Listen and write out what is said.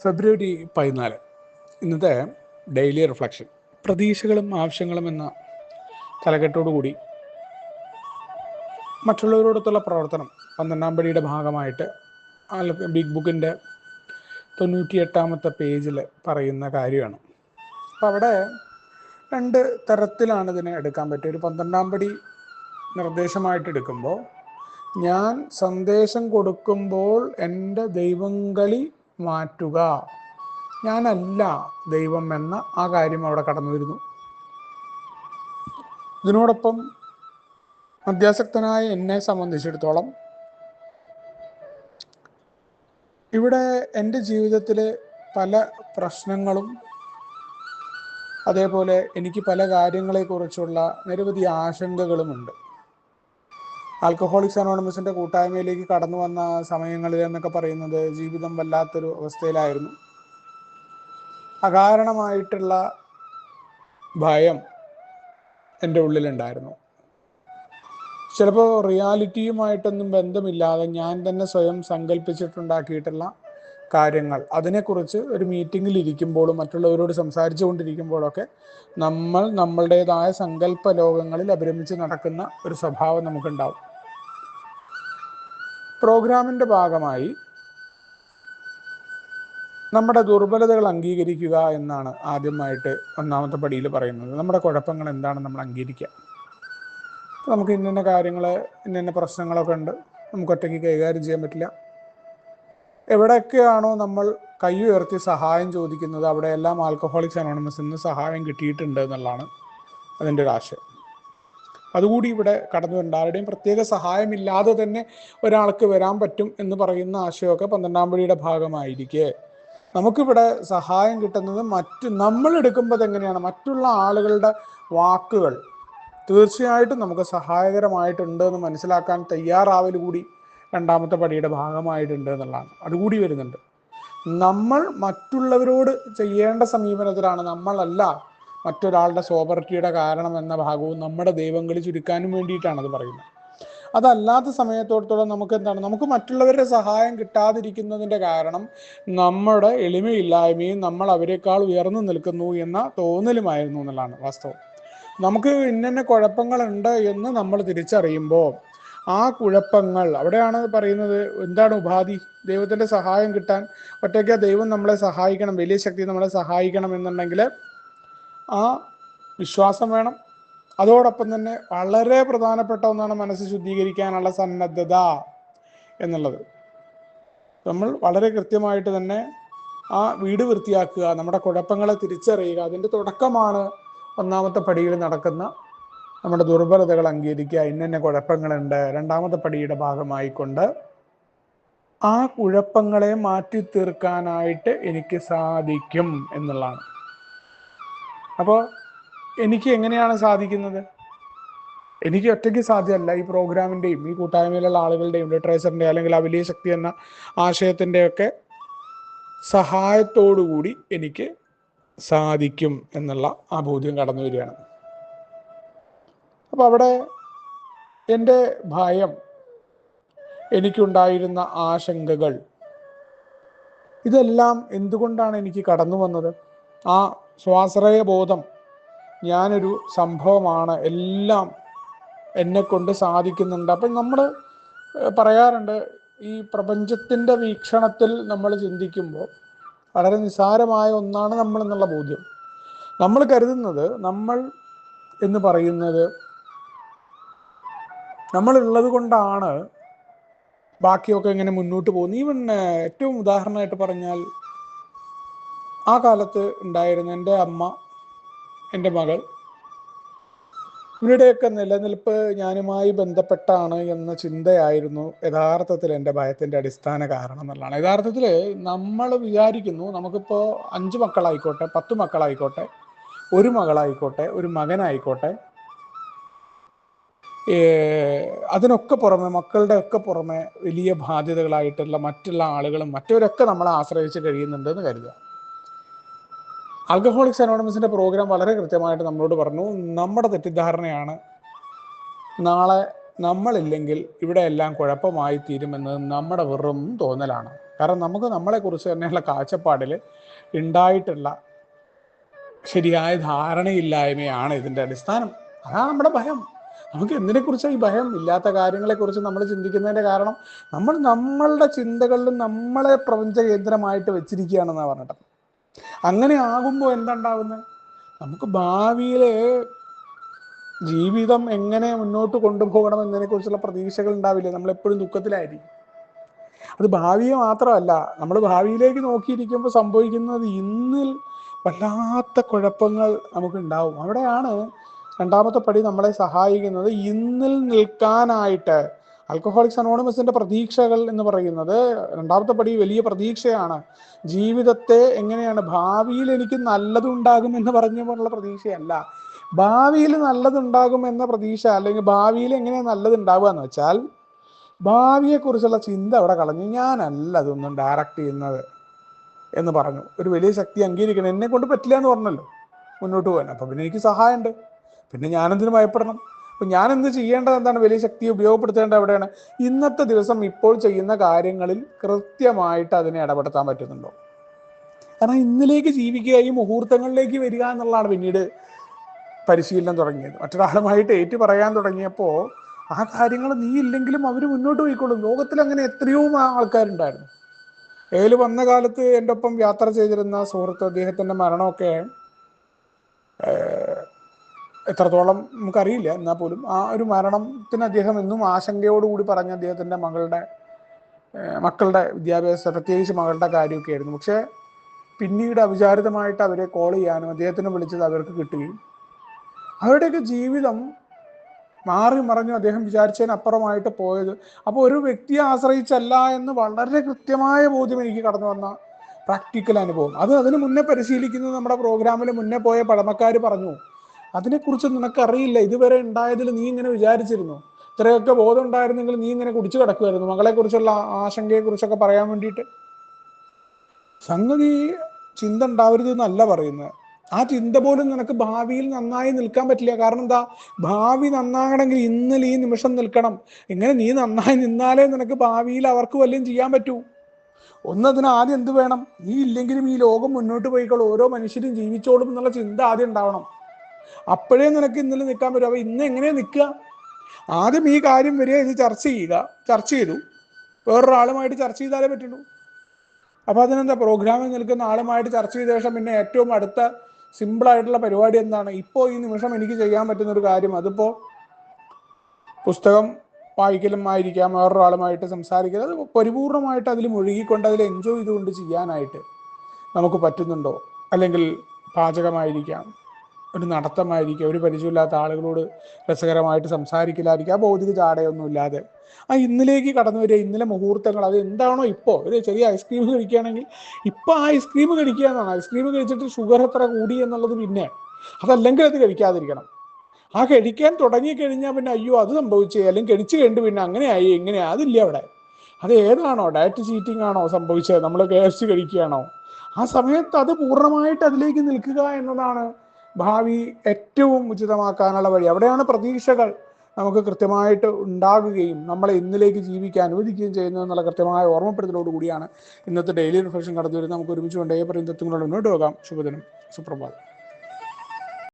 ഫെബ്രുവരി 14 ഇന്നത്തെ daily reflection. പ്രതീക്ഷകളും ആവശ്യങ്ങളും എന്ന തലക്കെട്ടോടുകൂടി മറ്റുള്ളവരോടൊത്തുള്ള പ്രവർത്തനം 12-ാം പടിയുടെ ഭാഗമായിട്ട് ബിഗ് ബുക്കിൻ്റെ 98-ാമത്തെ പേജിൽ പറയുന്ന കാര്യമാണ്. അപ്പം അവിടെ 2 തരത്തിലാണ് ഇതിനെ എടുക്കാൻ പറ്റുക. ഒരു 12-ാം പടി നിർദ്ദേശമായിട്ട് എടുക്കുമ്പോൾ, ഞാൻ സന്ദേശം കൊടുക്കുമ്പോൾ എൻ്റെ ദൈവങ്ങളി മാറ്റുക, ഞാനല്ല ദൈവം എന്ന ആ കാര്യം അവിടെ കടന്നു വരുന്നു. ഇതിനോടൊപ്പം മധ്യാസക്തനായ എന്നെ സംബന്ധിച്ചിടത്തോളം ഇവിടെ എൻ്റെ ജീവിതത്തിലെ പല പ്രശ്നങ്ങളും, അതേപോലെ എനിക്ക് പല കാര്യങ്ങളെക്കുറിച്ചുള്ള നിരവധി ആശങ്കകളുമുണ്ട്. ആൽക്കഹോളിക്സ് അനോണിമസിൻ്റെ കൂട്ടായ്മയിലേക്ക് കടന്നു വന്ന സമയങ്ങളിൽ എന്നൊക്കെ പറയുന്നത് ജീവിതം വല്ലാത്തൊരു അവസ്ഥയിലായിരുന്നു. അകാരണമായിട്ടുള്ള ഭയം എൻ്റെ ഉള്ളിലുണ്ടായിരുന്നു. ചിലപ്പോൾ റിയാലിറ്റിയുമായിട്ടൊന്നും ബന്ധമില്ലാതെ ഞാൻ തന്നെ സ്വയം സങ്കല്പിച്ചിട്ടുണ്ടാക്കിയിട്ടുള്ള കാര്യങ്ങൾ, അതിനെക്കുറിച്ച് ഒരു മീറ്റിങ്ങിൽ ഇരിക്കുമ്പോഴും മറ്റുള്ളവരോട് സംസാരിച്ചു കൊണ്ടിരിക്കുമ്പോഴൊക്കെ നമ്മളുടേതായ സങ്കല്പ ലോകങ്ങളിൽ അഭിരമിച്ച് നടക്കുന്ന ഒരു സ്വഭാവം നമുക്കുണ്ടാവും. പ്രോഗ്രാമിൻ്റെ ഭാഗമായി നമ്മുടെ ദുർബലതകൾ അംഗീകരിക്കുക എന്നാണ് ആദ്യമായിട്ട് 1-ാമത്തെ പടിയിൽ പറയുന്നത്. നമ്മുടെ കുഴപ്പങ്ങൾ എന്താണെന്ന് നമ്മൾ അംഗീകരിക്കുക. നമുക്ക് ഇന്ന കാര്യങ്ങൾ, ഇന്ന പ്രശ്നങ്ങളൊക്കെ ഉണ്ട്, നമുക്ക് ഒറ്റയ്ക്ക് കൈകാര്യം ചെയ്യാൻ പറ്റില്ല. എവിടെയൊക്കെയാണോ നമ്മൾ കൈ ഉയർത്തി സഹായം ചോദിക്കുന്നത്, അവിടെയെല്ലാം ആൽക്കഹോളിക്സ് അനോണിമസിൽ നിന്ന് സഹായം കിട്ടിയിട്ടുണ്ട് എന്നുള്ളതാണ് അതിൻ്റെ ഒരു ആശയം. അതുകൂടി ഇവിടെ കടന്നു വരുന്നുണ്ട്. ആരുടെയും പ്രത്യേക സഹായമില്ലാതെ തന്നെ ഒരാൾക്ക് വരാൻ പറ്റും എന്ന് പറയുന്ന ആശയമൊക്കെ 12-ാം പടിയുടെ ഭാഗമായിരിക്കെ, നമുക്കിവിടെ സഹായം കിട്ടുന്നത് നമ്മൾ എടുക്കുമ്പോൾ എങ്ങനെയാണ്, മറ്റുള്ള ആളുകളുടെ വാക്കുകൾ തീർച്ചയായിട്ടും നമുക്ക് സഹായകരമായിട്ടുണ്ട് എന്ന് മനസ്സിലാക്കാൻ തയ്യാറാവൽ കൂടി 2-ാമത്തെ പടിയുടെ ഭാഗമായിട്ടുണ്ട് എന്നുള്ളതാണ്. അതുകൂടി വരുന്നുണ്ട്. നമ്മൾ മറ്റുള്ളവരോട് ചെയ്യേണ്ട സമീപനത്തിലാണ്, നമ്മളല്ല മറ്റൊരാളുടെ സോബർട്ടിയുടെ കാരണം എന്ന ഭാഗവും നമ്മുടെ ദൈവങ്ങളി ചുരുക്കാനും വേണ്ടിയിട്ടാണ് അത് പറയുന്നത്. അതല്ലാത്ത സമയത്തോടത്തോളം നമുക്ക് എന്താണ്, നമുക്ക് മറ്റുള്ളവരുടെ സഹായം കിട്ടാതിരിക്കുന്നതിൻ്റെ കാരണം നമ്മുടെ എളിമയില്ലായ്മയും നമ്മൾ അവരെക്കാൾ ഉയർന്നു നിൽക്കുന്നു എന്ന തോന്നലുമായിരുന്നു എന്നുള്ളതാണ് വാസ്തവം. നമുക്ക് ഇന്ന കുഴപ്പങ്ങളുണ്ട് എന്ന് നമ്മൾ തിരിച്ചറിയുമ്പോൾ ആ കുഴപ്പങ്ങൾ അവിടെയാണ് പറയുന്നത്. എന്താണ് ഉപാധി? ദൈവത്തിൻ്റെ സഹായം കിട്ടാൻ ഒറ്റയ്ക്ക് ദൈവം നമ്മളെ സഹായിക്കണം, വലിയ ശക്തി നമ്മളെ സഹായിക്കണം എന്നുണ്ടെങ്കിൽ ആ വിശ്വാസം വേണം. അതോടൊപ്പം തന്നെ വളരെ പ്രധാനപ്പെട്ട ഒന്നാണ് മനസ്സ് ശുദ്ധീകരിക്കാനുള്ള സന്നദ്ധത എന്നുള്ളത്. നമ്മൾ വളരെ കൃത്യമായിട്ട് തന്നെ ആ വീട് വൃത്തിയാക്കുക, നമ്മുടെ കുഴപ്പങ്ങളെ തിരിച്ചറിയുക. അതിൻ്റെ തുടക്കമാണ് 1-ാമത്തെ പടിയിൽ നടക്കുന്ന നമ്മുടെ ദുർബലതകൾ അംഗീകരിക്കുക. ഇന്ന കുഴപ്പങ്ങളുണ്ട്. 2-ാമത്തെ പടിയുടെ ഭാഗമായിക്കൊണ്ട് ആ കുഴപ്പങ്ങളെ മാറ്റി തീർക്കാനായിട്ട് എനിക്ക് സാധിക്കും എന്നുള്ളതാണ്. അപ്പോൾ എനിക്ക് എങ്ങനെയാണ് സാധിക്കുന്നത്? എനിക്ക് ഒറ്റയ്ക്ക് സാധ്യമല്ല. ഈ പ്രോഗ്രാമിൻ്റെയും ഈ കൂട്ടായ്മയിലുള്ള ആളുകളുടെയും ലിറ്ററേച്ചറിൻ്റെ അല്ലെങ്കിൽ ആ വലിയ ശക്തി എന്ന ആശയത്തിൻ്റെയൊക്കെ സഹായത്തോടുകൂടി എനിക്ക് സാധിക്കും എന്നുള്ള ആ ബോധ്യം കടന്നു വരികയാണ്. അപ്പോൾ അവിടെ എൻ്റെ ഭയം, എനിക്കുണ്ടായിരുന്ന ആശങ്കകൾ, ഇതെല്ലാം എന്തുകൊണ്ടാണ് എനിക്ക് കടന്നു വന്നത്? ആ സ്വാശ്രയ ബോധം, ഞാനൊരു സംഭവമാണ്, എല്ലാം എന്നെക്കൊണ്ട് സാധിക്കുന്നുണ്ട്. അപ്പം നമ്മൾ പറയാറുണ്ട്, ഈ പ്രപഞ്ചത്തിൻ്റെ വീക്ഷണത്തിൽ നമ്മൾ ചിന്തിക്കുമ്പോൾ വളരെ നിസ്സാരമായ ഒന്നാണ് നമ്മൾ എന്നുള്ള ബോധ്യം. നമ്മൾ കരുതുന്നത് നമ്മൾ എന്ന് പറയുന്നത് നമ്മളുള്ളത് കൊണ്ടാണ് ബാക്കിയൊക്കെ ഇങ്ങനെ മുന്നോട്ട് പോകുന്നു. ഈവൻ ഏറ്റവും ഉദാഹരണമായിട്ട് പറഞ്ഞാൽ, ആ കാലത്ത് ഉണ്ടായിരുന്ന എൻ്റെ അമ്മ, എൻ്റെ മകൾ, ഇവരുടെയൊക്കെ നിലനിൽപ്പ് ഞാനുമായി ബന്ധപ്പെട്ടാണ് എന്ന ചിന്തയായിരുന്നു യഥാർത്ഥത്തിൽ എൻ്റെ ഭയത്തിൻ്റെ അടിസ്ഥാന കാരണം എന്നുള്ളതാണ്. യഥാർത്ഥത്തിൽ നമ്മൾ വിചാരിക്കുന്നു, നമുക്കിപ്പോൾ 5 മക്കളായിക്കോട്ടെ, 10 മക്കളായിക്കോട്ടെ, ഒരു മകളായിക്കോട്ടെ, ഒരു മകനായിക്കോട്ടെ, അതിനൊക്കെ പുറമെ, മക്കളുടെ ഒക്കെ പുറമെ വലിയ ബാധ്യതകളായിട്ടുള്ള മറ്റുള്ള ആളുകളും മറ്റവരൊക്കെ നമ്മളെ ആശ്രയിച്ച് കഴിയുന്നുണ്ടെന്ന് കരുതുക. ആൽക്കഹോളിക്സ് അനോണിമസിൻ്റെ പ്രോഗ്രാം വളരെ കൃത്യമായിട്ട് നമ്മളോട് പറഞ്ഞു, നമ്മുടെ തെറ്റിദ്ധാരണയാണ് നാളെ നമ്മളില്ലെങ്കിൽ ഇവിടെ എല്ലാം കുഴപ്പമായി തീരുമെന്നത് നമ്മുടെ വെറും തോന്നലാണ്. കാരണം നമുക്ക് നമ്മളെക്കുറിച്ച് തന്നെയുള്ള കാഴ്ചപ്പാടിൽ ഉണ്ടായിട്ടുള്ള ശരിയായ ധാരണയില്ലായ്മയാണ് ഇതിൻ്റെ അടിസ്ഥാനം. അതാണ് നമ്മുടെ ഭയം. നമുക്ക് എന്തിനെക്കുറിച്ചാണ് ഈ ഭയം? ഇല്ലാത്ത കാര്യങ്ങളെക്കുറിച്ച് നമ്മൾ ചിന്തിക്കുന്നതിൻ്റെ കാരണം നമ്മൾ നമ്മളുടെ ചിന്തകളിലും നമ്മളെ പ്രപഞ്ച കേന്ദ്രമായിട്ട് വെച്ചിരിക്കുകയാണെന്നാണ് പറഞ്ഞിട്ട്. അങ്ങനെ ആകുമ്പോൾ എന്തുണ്ടാവുന്നത്? നമുക്ക് ഭാവിയിൽ ജീവിതം എങ്ങനെ മുന്നോട്ട് കൊണ്ടുപോകണം എന്നതിനെക്കുറിച്ചുള്ള പ്രതീക്ഷകൾ ഉണ്ടാവില്ല. നമ്മളെപ്പോഴും ദുഃഖത്തിലായിരിക്കും. അത് ഭാവിയെ മാത്രമല്ല, നമ്മൾ ഭാവിയിലേക്ക് നോക്കിയിരിക്കുമ്പോൾ സംഭവിക്കുന്നത് ഇന്നിൽ വല്ലാത്ത കുഴപ്പങ്ങൾ നമുക്കുണ്ടാവും. അവിടെയാണ് രണ്ടാമത്തെ പടി നമ്മളെ സഹായിക്കുന്നത്. ഇന്നിൽ നിൽക്കാനായിട്ട് ആൽക്കഹോളിക്സ് അനോണിമസിന്റെ പ്രതീക്ഷകൾ എന്ന് പറയുന്നത് രണ്ടാമത്തെ പടി വലിയ പ്രതീക്ഷയാണ്. ജീവിതത്തെ എങ്ങനെയാണ് ഭാവിയിൽ എനിക്ക് നല്ലതുണ്ടാകും എന്ന് പറഞ്ഞുകൊണ്ടുള്ള പ്രതീക്ഷയല്ല. ഭാവിയിൽ നല്ലതുണ്ടാകും എന്ന പ്രതീക്ഷ, അല്ലെങ്കിൽ ഭാവിയിൽ എങ്ങനെയാണ് നല്ലതുണ്ടാവുക എന്ന് വെച്ചാൽ ഭാവിയെക്കുറിച്ചുള്ള ചിന്ത അവിടെ കളഞ്ഞു. ഞാനല്ല അതൊന്നും ഡയറക്റ്റ് ചെയ്യുന്നത് എന്ന് പറഞ്ഞു. ഒരു വലിയ ശക്തി അംഗീകരിക്കണം. എന്നെ കൊണ്ട് പറ്റില്ല എന്ന് പറഞ്ഞല്ലോ മുന്നോട്ട് പോകാൻ. അപ്പം പിന്നെ എനിക്ക് സഹായമുണ്ട്. പിന്നെ ഞാനെന്തിനു ഭയപ്പെടണം? അപ്പം ഞാൻ എന്ത് ചെയ്യേണ്ടത്? എന്താണ്? വലിയ ശക്തിയെ ഉപയോഗപ്പെടുത്തേണ്ടത് എവിടെയാണ്? ഇന്നത്തെ ദിവസം ഇപ്പോൾ ചെയ്യുന്ന കാര്യങ്ങളിൽ കൃത്യമായിട്ട് അതിനെ ഇടപെടുത്താൻ പറ്റുന്നുണ്ടോ? കാരണം ഇന്നിലേക്ക് ജീവിക്കുക, ഈ മുഹൂർത്തങ്ങളിലേക്ക് വരിക എന്നുള്ളതാണ് പിന്നീട് പരിശീലനം തുടങ്ങിയത്. മറ്റൊരാളുമായിട്ട് ഏറ്റു പറയാൻ തുടങ്ങിയപ്പോൾ ആ കാര്യങ്ങൾ നീ ഇല്ലെങ്കിലും അവർ മുന്നോട്ട് പോയിക്കോളും. ലോകത്തിൽ അങ്ങനെ എത്രയോ ആൾക്കാരുണ്ടായിരുന്നു. ഏല് വന്ന കാലത്ത് എൻ്റെ ഒപ്പം യാത്ര ചെയ്തിരുന്ന സുഹൃത്ത്, അദ്ദേഹത്തിൻ്റെ മരണമൊക്കെ എത്രത്തോളം നമുക്കറിയില്ല. എന്നാൽ പോലും ആ ഒരു മരണത്തിന് അദ്ദേഹം എന്നും ആശങ്കയോടുകൂടി പറഞ്ഞ അദ്ദേഹത്തിൻ്റെ മക്കളുടെ വിദ്യാഭ്യാസം, പ്രത്യേകിച്ച് മകളുടെ കാര്യമൊക്കെ ആയിരുന്നു. പക്ഷേ പിന്നീട് അവിചാരിതമായിട്ട് അവരെ കോൾ ചെയ്യാനും അദ്ദേഹത്തിനെ വിളിച്ചത് അവർക്ക് കിട്ടുകയും അവരുടെയൊക്കെ ജീവിതം മാറി മറിഞ്ഞു അദ്ദേഹം വിചാരിച്ചതിനപ്പുറമായിട്ട് പോയത്. അപ്പോൾ ഒരു വ്യക്തിയെ ആശ്രയിച്ചല്ല എന്ന് വളരെ കൃത്യമായ ബോധ്യം എനിക്ക് കടന്നു വന്ന പ്രാക്ടിക്കൽ അനുഭവം. അതിന് മുന്നേ പരിശീലിക്കുന്നത് നമ്മുടെ പ്രോഗ്രാമിൽ മുന്നേ പോയ പഴമക്കാർ പറഞ്ഞു, അതിനെക്കുറിച്ച് നിനക്കറിയില്ല, ഇതുവരെ ഉണ്ടായതിൽ നീ ഇങ്ങനെ വിചാരിച്ചിരുന്നു, ഇത്രയൊക്കെ ബോധം ഉണ്ടായിരുന്നെങ്കിൽ നീ ഇങ്ങനെ കുടിച്ചു കിടക്കുമായിരുന്നു. മകളെക്കുറിച്ചുള്ള ആശങ്കയെക്കുറിച്ചൊക്കെ പറയാൻ വേണ്ടിയിട്ട്. സംഗതി ചിന്ത ഉണ്ടാവരുത് എന്നല്ല പറയുന്നത്. ആ ചിന്ത പോലും നിനക്ക് ഭാവിയിൽ നന്നായി നിൽക്കാൻ പറ്റില്ല. കാരണം എന്താ? ഭാവി നന്നാകണമെങ്കിൽ ഇന്നലെ ഈ നിമിഷം നിൽക്കണം. ഇങ്ങനെ നീ നന്നായി നിന്നാലേ നിനക്ക് ഭാവിയിൽ അവർക്ക് വല്ലതും ചെയ്യാൻ പറ്റൂ. ഒന്നതിന് ആദ്യം എന്ത് വേണം? നീ ഇല്ലെങ്കിലും ഈ ലോകം മുന്നോട്ട് പോയിക്കോളും, ഓരോ മനുഷ്യരും ജീവിച്ചോളും എന്നുള്ള ചിന്ത ആദ്യം ഉണ്ടാവണം. അപ്പോഴേ നിനക്ക് ഇന്നലെ നിൽക്കാൻ പറ്റും. അപ്പൊ ഇന്ന് എങ്ങനെയാ നിൽക്കുക? ആദ്യം ഈ കാര്യം വരിക, ഇത് ചർച്ച ചെയ്യുക. ചർച്ച ചെയ്തു, വേറൊരാളുമായിട്ട് ചർച്ച ചെയ്താലേ പറ്റുള്ളൂ. അപ്പൊ അതിനെന്താ? പ്രോഗ്രാമിൽ നിൽക്കുന്ന ആളുമായിട്ട് ചർച്ച ചെയ്ത ശേഷം പിന്നെ ഏറ്റവും അടുത്ത സിമ്പിളായിട്ടുള്ള പരിപാടി എന്താണ്? ഇപ്പോൾ ഈ നിമിഷം എനിക്ക് ചെയ്യാൻ പറ്റുന്ന ഒരു കാര്യം, അതിപ്പോൾ പുസ്തകം വായിക്കലും ആയിരിക്കാം, വേറൊരാളുമായിട്ട് സംസാരിക്കുക. അത് പരിപൂർണമായിട്ട് അതിൽ മുഴുകിക്കൊണ്ട് അതിൽ എൻജോയ് ചെയ്തുകൊണ്ട് ചെയ്യാനായിട്ട് നമുക്ക് പറ്റുന്നുണ്ടോ? അല്ലെങ്കിൽ പാചകമായിരിക്കാം, ഒരു നടത്തമായിരിക്കാം, ഒരു പരിചയമില്ലാത്ത ആളുകളോട് രസകരമായിട്ട് സംസാരിക്കലായിരിക്കും, ആ ഭൗതിക ചാടയൊന്നും ഇല്ലാതെ ആ ഇന്നിലേക്ക് കടന്നു വരിക. ഇന്നലെ മുഹൂർത്തങ്ങൾ, അത് എന്താണോ ഇപ്പോൾ ഒരു ചെറിയ ഐസ്ക്രീം കഴിക്കുകയാണെങ്കിൽ ഇപ്പം ആ ഐസ്ക്രീം കഴിക്കുക എന്നാണ്. ഐസ്ക്രീം കഴിച്ചിട്ട് ഷുഗർ എത്ര കൂടി എന്നുള്ളത് പിന്നെ, അതല്ലെങ്കിൽ അത് കഴിക്കാതിരിക്കണം. ആ കഴിക്കാൻ തുടങ്ങിക്കഴിഞ്ഞാൽ പിന്നെ അയ്യോ അത് സംഭവിച്ചേ, അല്ലെങ്കിൽ കഴിച്ചു കഴിഞ്ഞിട്ട് പിന്നെ അങ്ങനെയായി എങ്ങനെയാ, അതില്ല അവിടെ. അത് ഏതാണോ? ഡയറ്റ് ചീറ്റിംഗ് ആണോ സംഭവിച്ചത്? നമ്മൾ KFC കഴിക്കുകയാണോ? ആ സമയത്ത് അത് പൂർണ്ണമായിട്ട് അതിലേക്ക് നിൽക്കുക എന്നതാണ് ഭാവി ഏറ്റവും ഉചിതമാക്കാനുള്ള വഴി. അവിടെയാണ് പ്രതീക്ഷകൾ നമുക്ക് കൃത്യമായിട്ട് ഉണ്ടാകുകയും നമ്മളെ ഇന്നിലേക്ക് ജീവിക്കാൻ അനുവദിക്കുകയും ചെയ്യുന്നത് എന്നുള്ള കൃത്യമായ ഓർമ്മപ്പെടുത്തലോടുകൂടിയാണ് ഇന്നത്തെ ഡെയിലി റിഫ്ലക്ഷൻ കടന്നു വരുന്നത്. നമുക്ക് ഒരുമിച്ച് കൊണ്ടേ പറയും തത്വങ്ങളോട് മുന്നോട്ട് പോകാം. ശുഭദിനം, സുപ്രഭാതം.